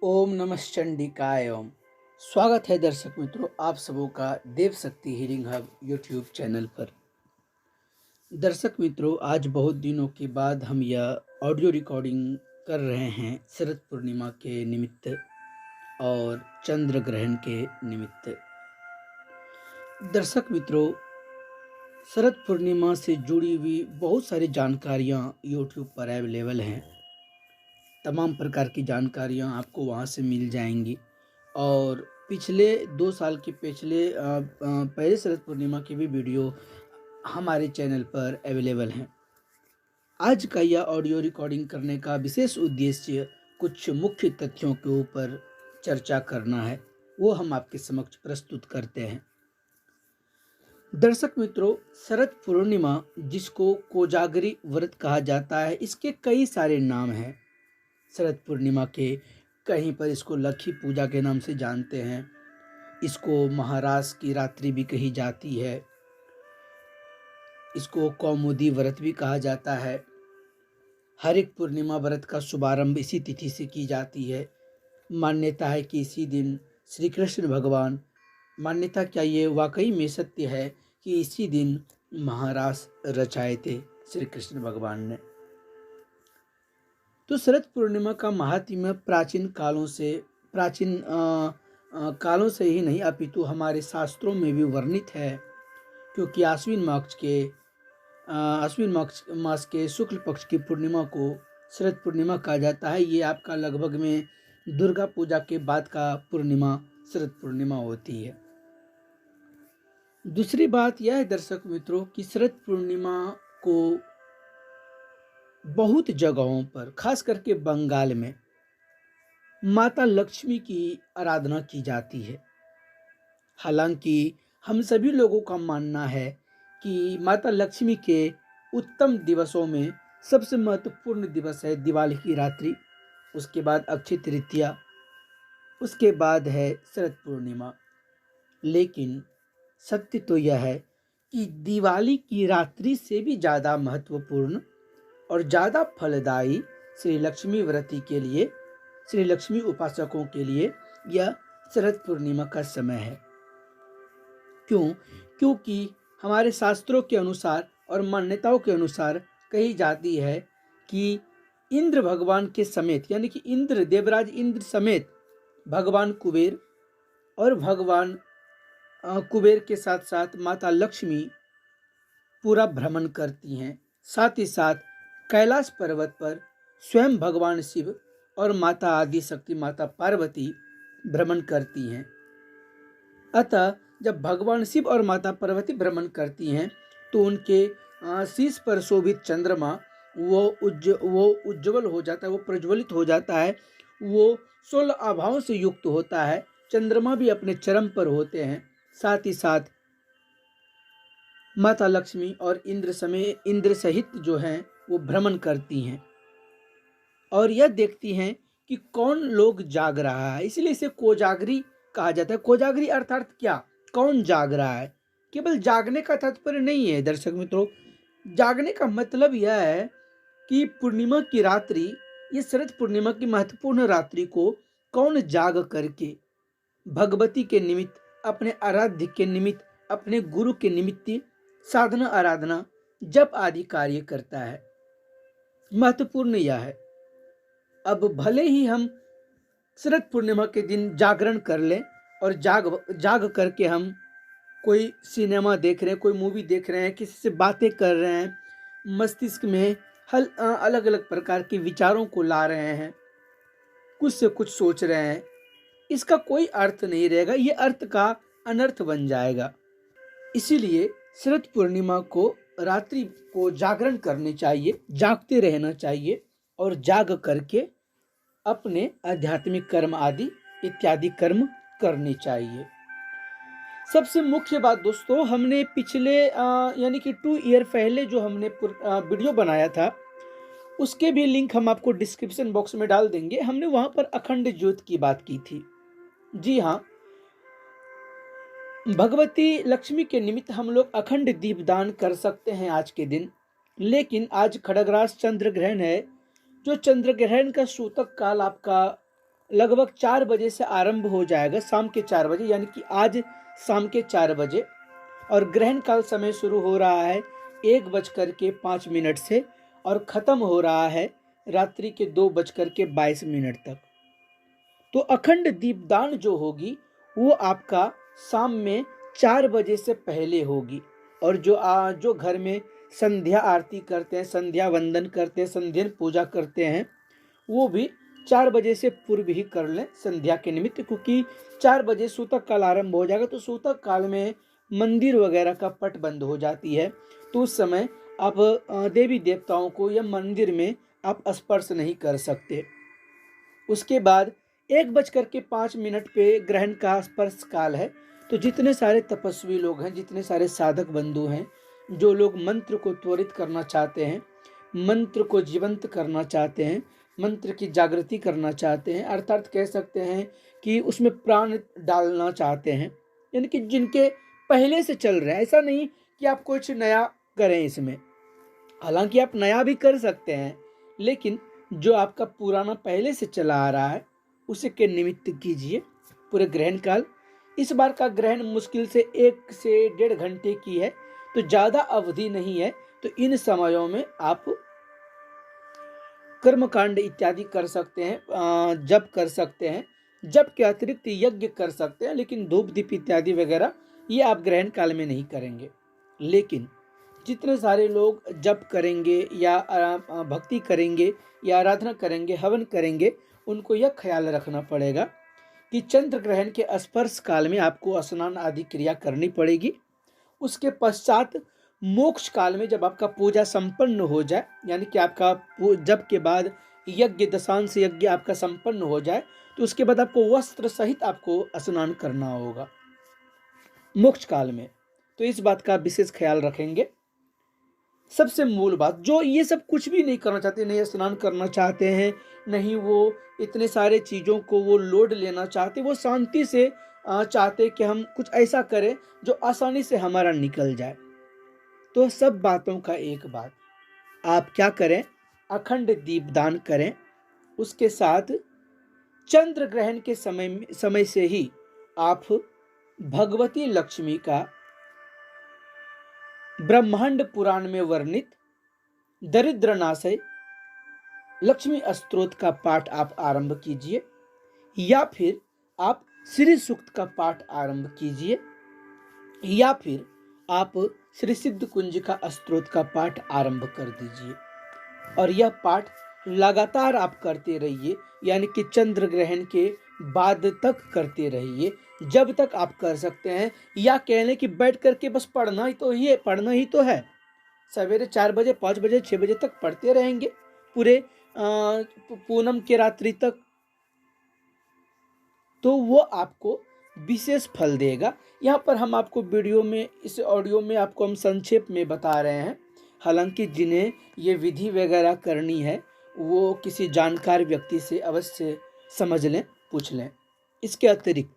ओम नमः चंडिकाय ओम। स्वागत है दर्शक मित्रों आप सबों का देव शक्ति हीलिंग हब यूट्यूब चैनल पर। दर्शक मित्रों, आज बहुत दिनों के बाद हम यह ऑडियो रिकॉर्डिंग कर रहे हैं शरद पूर्णिमा के निमित्त और चंद्र ग्रहण के निमित्त। दर्शक मित्रों, शरद पूर्णिमा से जुड़ी हुई बहुत सारी जानकारियाँ यूट्यूब पर अवेलेबल हैं। तमाम प्रकार की जानकारियाँ आपको वहाँ से मिल जाएंगी और पिछले 2 साल के पहले शरद पूर्णिमा की भी वीडियो हमारे चैनल पर अवेलेबल हैं। आज का यह ऑडियो रिकॉर्डिंग करने का विशेष उद्देश्य कुछ मुख्य तथ्यों के ऊपर चर्चा करना है, वो हम आपके समक्ष प्रस्तुत करते हैं। दर्शक मित्रों, शरद पूर्णिमा जिसको कोजागरी व्रत कहा जाता है, इसके कई सारे नाम हैं। शरद पूर्णिमा के कहीं पर इसको लक्ष्मी पूजा के नाम से जानते हैं, इसको महारास की रात्रि भी कही जाती है, इसको कौमुदी व्रत भी कहा जाता है। हर एक पूर्णिमा व्रत का शुभारंभ इसी तिथि से की जाती है। मान्यता है कि इसी दिन श्री कृष्ण भगवान, मान्यता क्या ये वाकई में सत्य है कि इसी दिन महारास रचाए थे श्री कृष्ण भगवान ने। तो शरद पूर्णिमा का महात्म्य प्राचीन कालों से ही नहीं अपितु हमारे शास्त्रों में भी वर्णित है, क्योंकि आश्विन मास के शुक्ल पक्ष की पूर्णिमा को शरद पूर्णिमा कहा जाता है। ये आपका लगभग में दुर्गा पूजा के बाद का पूर्णिमा शरद पूर्णिमा होती है। दूसरी बात यह है दर्शक मित्रों कि शरद पूर्णिमा को बहुत जगहों पर, खास करके बंगाल में, माता लक्ष्मी की आराधना की जाती है। हालांकि हम सभी लोगों का मानना है कि माता लक्ष्मी के उत्तम दिवसों में सबसे महत्वपूर्ण दिवस है दिवाली की रात्रि, उसके बाद अक्षय तृतीया, उसके बाद है शरद पूर्णिमा। लेकिन सत्य तो यह है कि दिवाली की रात्रि से भी ज़्यादा महत्वपूर्ण और ज़्यादा फलदायी श्री लक्ष्मी व्रती के लिए, श्री लक्ष्मी उपासकों के लिए यह शरद पूर्णिमा का समय है। क्यों? क्योंकि हमारे शास्त्रों के अनुसार और मान्यताओं के अनुसार कही जाती है कि इंद्र भगवान के समेत, यानी कि इंद्र, देवराज इंद्र समेत भगवान कुबेर और भगवान कुबेर के साथ साथ माता लक्ष्मी पूरा भ्रमण करती हैं। साथ ही साथ कैलाश पर्वत पर स्वयं भगवान शिव और माता आदि शक्ति माता पार्वती भ्रमण करती हैं। अतः जब भगवान शिव और माता पार्वती भ्रमण करती हैं तो उनके शीश पर शोभित चंद्रमा वो उज्ज्वल हो जाता है, वो प्रज्वलित हो जाता है, वो 16 आभाओं से युक्त होता है। चंद्रमा भी अपने चरम पर होते हैं। साथ ही साथ माता लक्ष्मी और इंद्र सहित जो हैं वो भ्रमण करती हैं और यह देखती हैं कि कौन लोग जाग रहा है, इसलिए इसे कोजागरी कहा जाता है। कोजागरी अर्थात क्या? कौन जाग रहा है। केवल जागने का तात्पर्य नहीं है दर्शक मित्रों, जागने का मतलब यह है कि पूर्णिमा की रात्रि, ये शरद पूर्णिमा की महत्वपूर्ण रात्रि को कौन जाग करके भगवती के निमित्त, अपने आराध्य के निमित्त, अपने गुरु के निमित्त साधना, आराधना, जप आदि कार्य करता है। महत्वपूर्ण यह है। अब भले ही हम शरद पूर्णिमा के दिन जागरण कर लें और जाग करके हम कोई सिनेमा देख रहे हैं, कोई मूवी देख रहे हैं, किसी से बातें कर रहे हैं, मस्तिष्क में अलग अलग प्रकार के विचारों को ला रहे हैं, कुछ से कुछ सोच रहे हैं, इसका कोई अर्थ नहीं रहेगा, ये अर्थ का अनर्थ बन जाएगा। इसीलिए शरद पूर्णिमा को, रात्रि को जागरण करने चाहिए, जागते रहना चाहिए और जाग करके अपने आध्यात्मिक कर्म आदि इत्यादि कर्म करने चाहिए। सबसे मुख्य बात दोस्तों, हमने पिछले यानी कि 2 ईयर पहले जो हमने वीडियो बनाया था, उसके भी लिंक हम आपको डिस्क्रिप्शन बॉक्स में डाल देंगे। हमने वहां पर अखंड ज्योत की बात की थी। जी हाँ, भगवती लक्ष्मी के निमित्त हम लोग अखंड दीपदान कर सकते हैं आज के दिन। लेकिन आज खड़गरास चंद्र ग्रहण है, जो चंद्र ग्रहण का सूतक काल आपका लगभग 4 बजे से आरंभ हो जाएगा, शाम के 4 बजे, यानी कि आज शाम के 4 बजे। और ग्रहण काल समय शुरू हो रहा है 1:05 से और ख़त्म हो रहा है रात्रि के 2:22 तक। तो अखंड दीपदान जो होगी वो आपका शाम में 4 बजे से पहले होगी। और जो घर में संध्या आरती करते हैं, संध्या वंदन करते हैं, संध्या पूजा करते हैं, वो भी 4 बजे से पूर्व ही कर लें संध्या के निमित्त, क्योंकि 4 बजे सूतक काल आरंभ हो जाएगा। तो सूतक काल में मंदिर वगैरह का पट बंद हो जाती है, तो उस समय आप देवी देवताओं को या मंदिर में आप स्पर्श नहीं कर सकते। उसके बाद 1:05 पे ग्रहण का स्पर्श काल है। तो जितने सारे तपस्वी लोग हैं, जितने सारे साधक बंधु हैं, जो लोग मंत्र को त्वरित करना चाहते हैं, मंत्र को जीवंत करना चाहते हैं, मंत्र की जागृति करना चाहते हैं, अर्थात कह सकते हैं कि उसमें प्राण डालना चाहते हैं, यानी कि जिनके पहले से चल रहे हैं, ऐसा नहीं कि आप कुछ नया करें इसमें। हालांकि आप नया भी कर सकते हैं, लेकिन जो आपका पुराना पहले से चला आ रहा है उसे के निमित्त कीजिए पूरे ग्रहण काल। इस बार का ग्रहण मुश्किल से 1 से 1.5 घंटे की है, तो ज़्यादा अवधि नहीं है। तो इन समयों में आप कर्मकांड इत्यादि कर सकते हैं, जप कर सकते हैं, जप के अतिरिक्त यज्ञ कर सकते हैं, लेकिन धूप दीप इत्यादि वगैरह ये आप ग्रहण काल में नहीं करेंगे। लेकिन जितने सारे लोग जप करेंगे या भक्ति करेंगे या आराधना करेंगे, हवन करेंगे, उनको यह ख्याल रखना पड़ेगा कि चंद्र ग्रहण के स्पर्श काल में आपको स्नान आदि क्रिया करनी पड़ेगी। उसके पश्चात मोक्ष काल में जब आपका पूजा संपन्न हो जाए, यानी कि आपका जप के बाद यज्ञ, दशांश यज्ञ आपका संपन्न हो जाए, तो उसके बाद आपको वस्त्र सहित आपको स्नान करना होगा मोक्ष काल में। तो इस बात का विशेष ख्याल रखेंगे। सबसे मूल बात, जो ये सब कुछ भी नहीं करना चाहते, नहीं स्नान करना चाहते हैं, नहीं वो इतने सारे चीज़ों को वो लोड लेना चाहते, वो शांति से चाहते कि हम कुछ ऐसा करें जो आसानी से हमारा निकल जाए। तो सब बातों का एक बात, आप क्या करें, अखंड दीपदान करें। उसके साथ चंद्र ग्रहण के समय से ही आप भगवती लक्ष्मी का ब्रह्मांड पुराण में वर्णित दरिद्र नाशय लक्ष्मी स्तोत्र का पाठ आप आरंभ कीजिए, या फिर आप श्री सूक्त का पाठ आरंभ कीजिए, या फिर आप श्री सिद्ध कुंज का स्तोत्र का पाठ आरंभ कर दीजिए। और यह पाठ लगातार आप करते रहिए, यानी कि चंद्र ग्रहण के बाद तक करते रहिए, जब तक आप कर सकते हैं। या कह लें कि बैठ करके बस पढ़ना ही तो है। सवेरे 4 बजे, 5 बजे, 6 बजे तक पढ़ते रहेंगे पूरे पूनम के रात्रि तक, तो वो आपको विशेष फल देगा। यहाँ पर हम आपको वीडियो में, इस ऑडियो में आपको हम संक्षेप में बता रहे हैं। हालांकि जिन्हें ये विधि वगैरह करनी है वो किसी जानकार व्यक्ति से अवश्य समझ लें, पूछ लें। इसके अतिरिक्त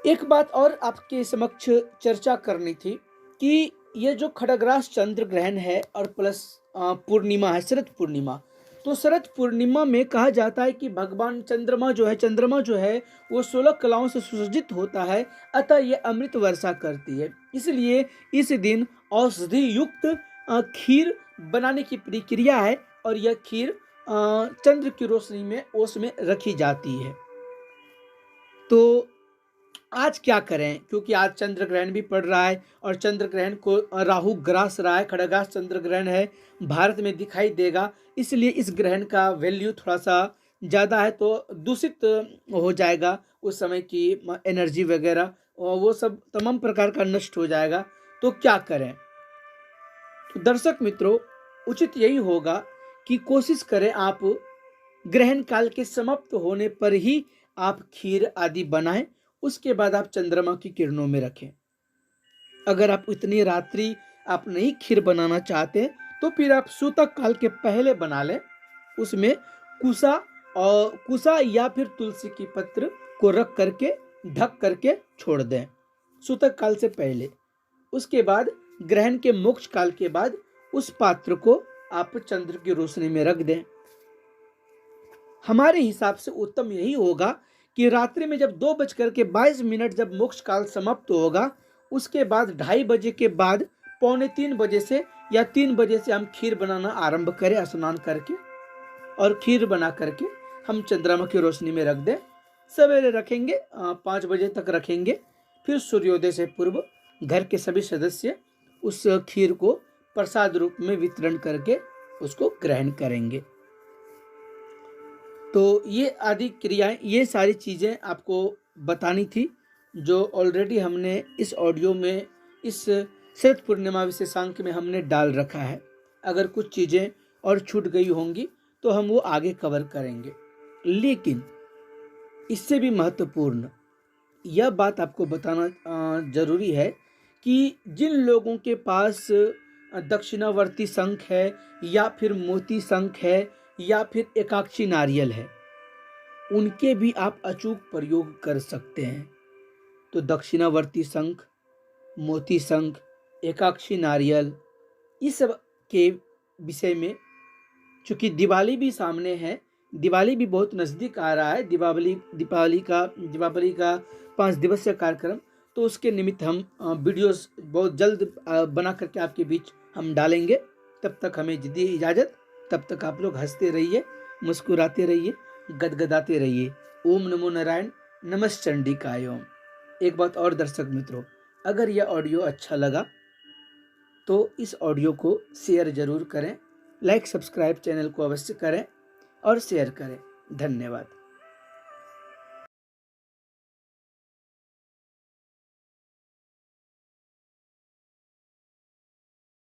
एक बात और आपके समक्ष चर्चा करनी थी कि ये जो खड्गरास चंद्र ग्रहण है और प्लस पूर्णिमा है, शरद पूर्णिमा, तो शरद पूर्णिमा में कहा जाता है कि भगवान चंद्रमा जो है वो 16 कलाओं से सुसज्जित होता है, अतः ये अमृत वर्षा करती है। इसलिए इस दिन औषधि युक्त खीर बनाने की प्रक्रिया है और यह खीर चंद्र की रोशनी में ओस में रखी जाती है। तो आज क्या करें, क्योंकि आज चंद्र ग्रहण भी पड़ रहा है और चंद्र ग्रहण को राहु ग्रास रहा है, खड्गरास चंद्र ग्रहण है, भारत में दिखाई देगा, इसलिए इस ग्रहण का वैल्यू थोड़ा सा ज़्यादा है, तो दूषित हो जाएगा उस समय की एनर्जी वगैरह, और वो सब तमाम प्रकार का नष्ट हो जाएगा। तो क्या करें, तो दर्शक मित्रों, उचित यही होगा कि कोशिश करें आप ग्रहण काल के समाप्त होने पर ही आप खीर आदि बनाएं, उसके बाद आप चंद्रमा की किरणों में रखें। अगर आप इतनी रात्रि आप नहीं खीर बनाना चाहते तो फिर आप सूतक काल के पहले बना लें, उसमें कुसा या फिर तुलसी की पत्र को रख करके ढक करके छोड़ दें सूतक काल से पहले। उसके बाद ग्रहण के मोक्ष काल के बाद उस पात्र को आप चंद्र की रोशनी में रख दें। हमारे हिसाब से उत्तम यही होगा कि रात्रि में जब 2:22 जब मोक्ष काल समाप्त होगा, उसके बाद 2:30 के बाद 2:45 बजे से या 3 बजे से हम खीर बनाना आरंभ करें स्नान करके, और खीर बना करके हम चंद्रमा की रोशनी में रख दें। सवेरे रखेंगे, 5 बजे तक रखेंगे। फिर सूर्योदय से पूर्व घर के सभी सदस्य उस खीर को प्रसाद रूप में वितरण करके उसको ग्रहण करेंगे। तो ये आदि क्रियाएं, ये सारी चीज़ें आपको बतानी थी, जो ऑलरेडी हमने इस ऑडियो में, इस शरद पूर्णिमा विशेषांक में हमने डाल रखा है। अगर कुछ चीज़ें और छूट गई होंगी तो हम वो आगे कवर करेंगे। लेकिन इससे भी महत्वपूर्ण यह बात आपको बताना जरूरी है कि जिन लोगों के पास दक्षिणावर्ती शंख है, या फिर मोती शंख है, या फिर एकाक्षी नारियल है, उनके भी आप अचूक प्रयोग कर सकते हैं। तो दक्षिणावर्ती शंख, मोती शंख, एकाक्षी नारियल, इस सब के विषय में, चूंकि दिवाली भी सामने है, दिवाली भी बहुत नज़दीक आ रहा है, दीपावली का 5 दिवसीय कार्यक्रम, तो उसके निमित्त हम वीडियोस बहुत जल्द बना करके आपके बीच हम डालेंगे। तब तक हमें दीजिए इजाज़त। तब तक आप लोग हंसते रहिए, मुस्कुराते रहिए, गदगदाते रहिए। ओम नमो नारायण, नमश्चंडिकाय ओम। एक बात और दर्शक मित्रों, अगर यह ऑडियो अच्छा लगा तो इस ऑडियो को शेयर जरूर करें, लाइक सब्सक्राइब चैनल को अवश्य करें और शेयर करें। धन्यवाद।